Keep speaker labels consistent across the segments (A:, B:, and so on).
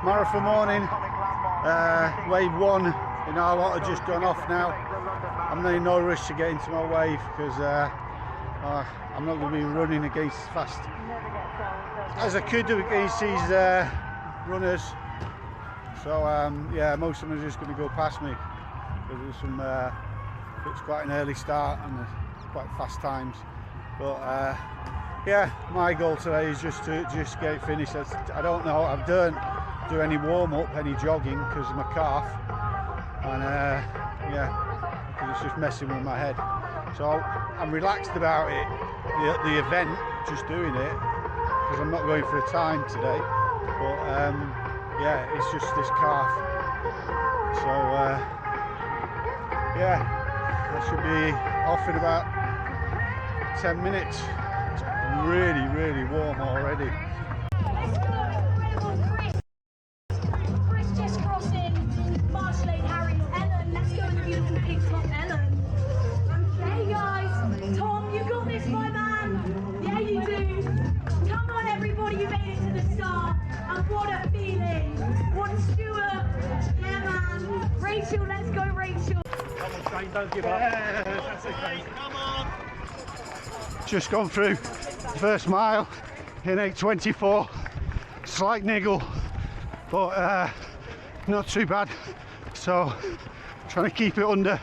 A: marathon morning. Wave 1 in our lot have just gone off now. I'm in no rush to get into my wave because I'm not going to be running against as fast as I could do against these runners. So yeah, most of them are just going to go past me. There's some, it's quite an early start and quite fast times. But yeah, my goal today is just to get it finished. I don't know, I don't do any warm up, any jogging because of my calf, and yeah, it's just messing with my head. So I'm relaxed about it, the event, just doing it, because I'm not going for a time today. But yeah, it's just this calf. So yeah, I should be off in about 10 minutes. It's really, really warm already.
B: Rachel, let's go, Rachel.
A: Come on, Shane, don't give up. That's okay. Come on. Just gone through the first mile in 8:24. Slight niggle, but not too bad. So, trying to keep it under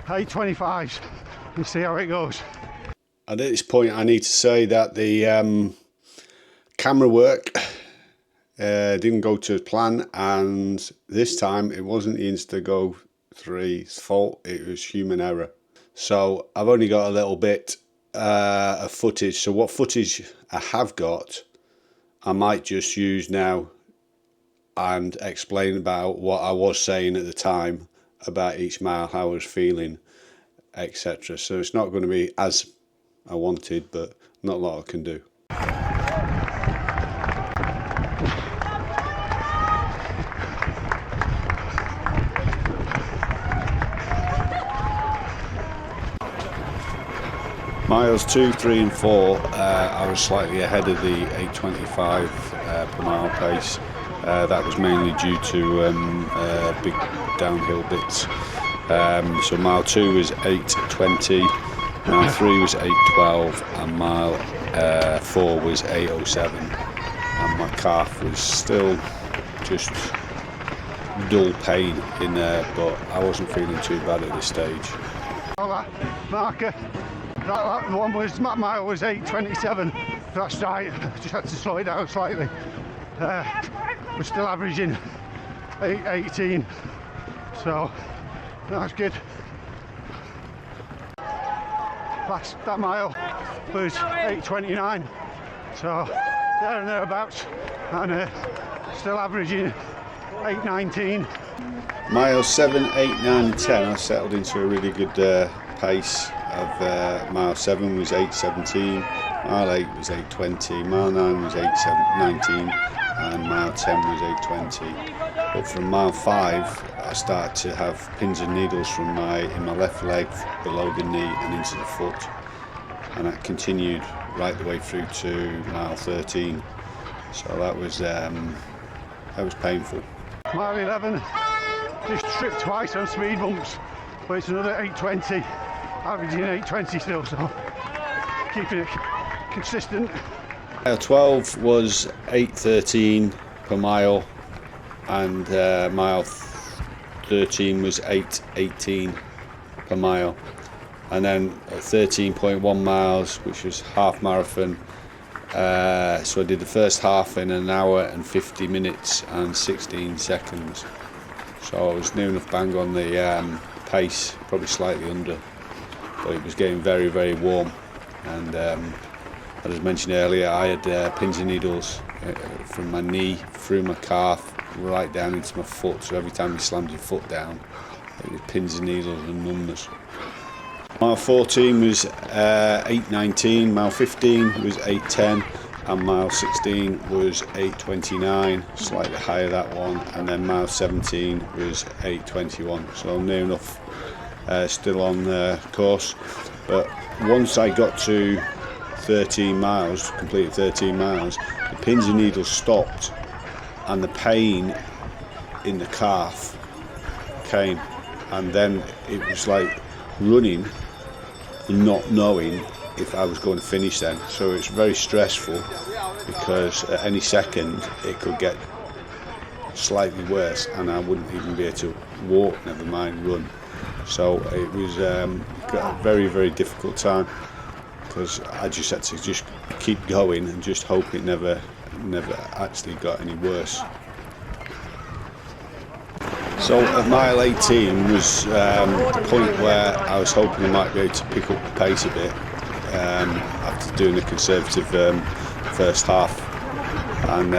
A: 8:25 and see how it goes.
C: And at this point, I need to say that the camera work didn't go to plan, and this time it wasn't the Instago 3's fault, it was human error. So I've only got a little bit of footage, so what footage I have got I might just use now and explain about what I was saying at the time about each mile, how I was feeling, etc. So it's not going to be as I wanted, but not a lot I can do. Miles 2, 3 and 4, I was slightly ahead of the 8:25 per mile pace. That was mainly due to big downhill bits. So mile 2 was 8:20, mile 3 was 8:12 and mile 4 was 8:07. And my calf was still just dull pain in there, but I wasn't feeling too bad at this stage.
A: Marker. That one was, that mile was 8:27. That's right, just had to slow it down slightly. We're still averaging 8:18, so that's good. That mile was 8:29, so there and thereabouts, and still averaging 8:19.
C: Miles 7, 8, 9 and 10, I settled into a really good pace. Of mile 7 was 8:17, mile 8 was 8:20, mile 9 was 8:19 and mile 10 was 8:20. But from mile 5 I started to have pins and needles from in my left leg below the knee and into the foot, and that continued right the way through to mile 13. So that was painful.
A: Mile 11, just tripped twice on speed bumps, but it's another 8:20. Averaging 8:20 still, so keeping it consistent.
C: Mile 12 was 8:13 per mile, and mile 13 was 8:18 per mile, and then at 13.1 miles, which was half marathon, so I did the first half in an hour and 50 minutes and 16 seconds, so I was near enough bang on the pace, probably slightly under. But it was getting very, very warm, and as I mentioned earlier, I had pins and needles from my knee through my calf right down into my foot, so every time you slammed your foot down it was pins and needles and numbness. Mile 14 was 8:19, mile 15 was 8:10 and mile 16 was 8:29, slightly higher that one, and then mile 17 was 8:21, so I'm near enough still on course. But once I got to 13 miles, completed 13 miles, the pins and needles stopped and the pain in the calf came, and then it was like running and not knowing if I was going to finish then. So it's very stressful, because at any second it could get slightly worse and I wouldn't even be able to walk, never mind run. So it was a very, very difficult time, because I just had to just keep going and just hope it never actually got any worse. So at mile 18 was the point where I was hoping I might be able to pick up the pace a bit after doing a conservative first half, and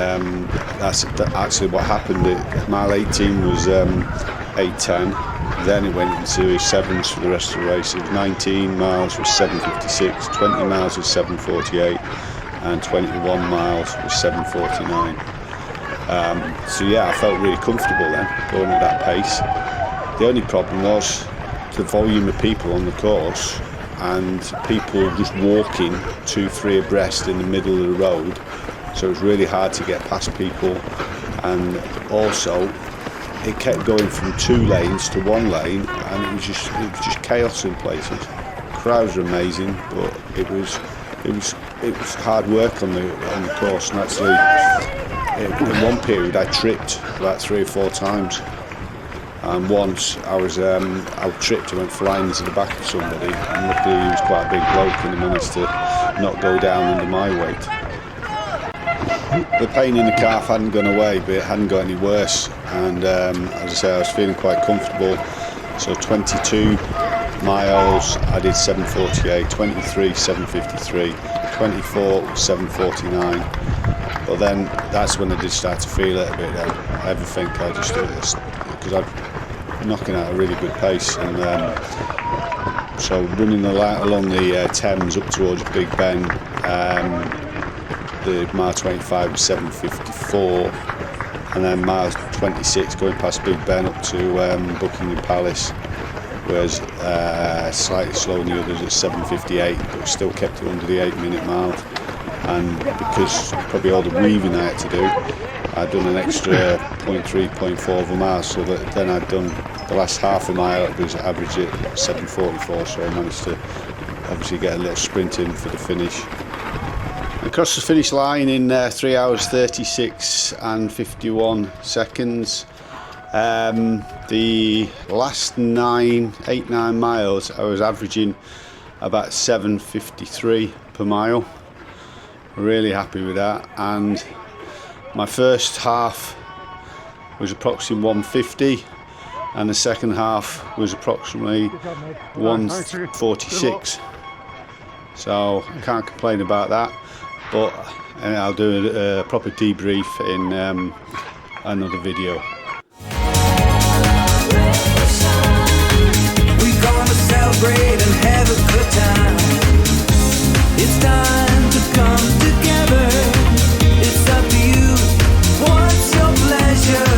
C: that's actually what happened. Mile 18 was 8:10, then it went into 7s for the rest of the race. It was 19 miles was 7:56, 20 miles was 7:48, and 21 miles was 7:49. So yeah, I felt really comfortable then going at that pace. The only problem was the volume of people on the course, and people just walking 2-3 abreast in the middle of the road, so it was really hard to get past people. And also it kept going from 2 lanes to 1 lane, and it was just chaos in places. Crowds were amazing, but it was hard work on the course, and actually in one period I tripped about 3 or 4 times, and once I tripped and went flying into the back of somebody, and luckily he was quite a big bloke and he managed to not go down under my weight. The pain in the calf hadn't gone away, but it hadn't got any worse, and as I say, I was feeling quite comfortable. So 22 miles I did 7:48, 23 7:53, 24 7:49. But then that's when I did start to feel it a bit. I ever think I just because I'm knocking at a really good pace, and so running along the Thames up towards Big Ben, the mile 25 was 7:54, and then mile 26 going past Big Ben up to Buckingham Palace was slightly slower than the others at 7:58, but still kept it under the 8-minute mark. And because probably all the weaving I had to do, I'd done an extra 0.3, 0.4 of a mile, so that then I'd done the last half a mile. It was average at 7:44, so I managed to obviously get a little sprint in for the finish. Across the finish line in 3 hours 36 and 51 seconds. The last 8-9 miles I was averaging about 7:53 per mile. Really happy with that, and my first half was approximately 150, and the second half was approximately 146. So I can't complain about that, but I'll do a proper debrief in another video.
D: We're gonna celebrate and have a good time. It's time to come together. It's up to you. What's your pleasure?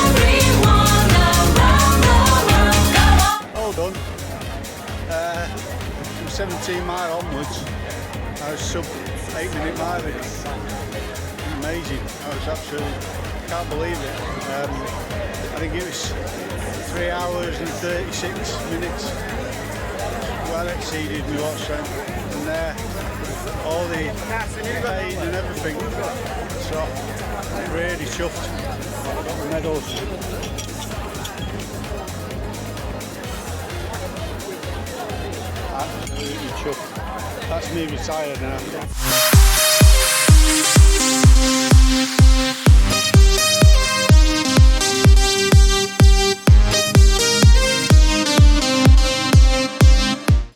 B: Everyone around the world, go on.
A: All done. From 17 mile onwards, I was sub 8-minute mileage. Amazing. I was absolutely, can't believe it. I think it was 3 hours and 36 minutes. Well exceeded my watch time. And there, all the pain and everything. So, really chuffed. Got the medals. Absolutely chuffed. That's me retired now.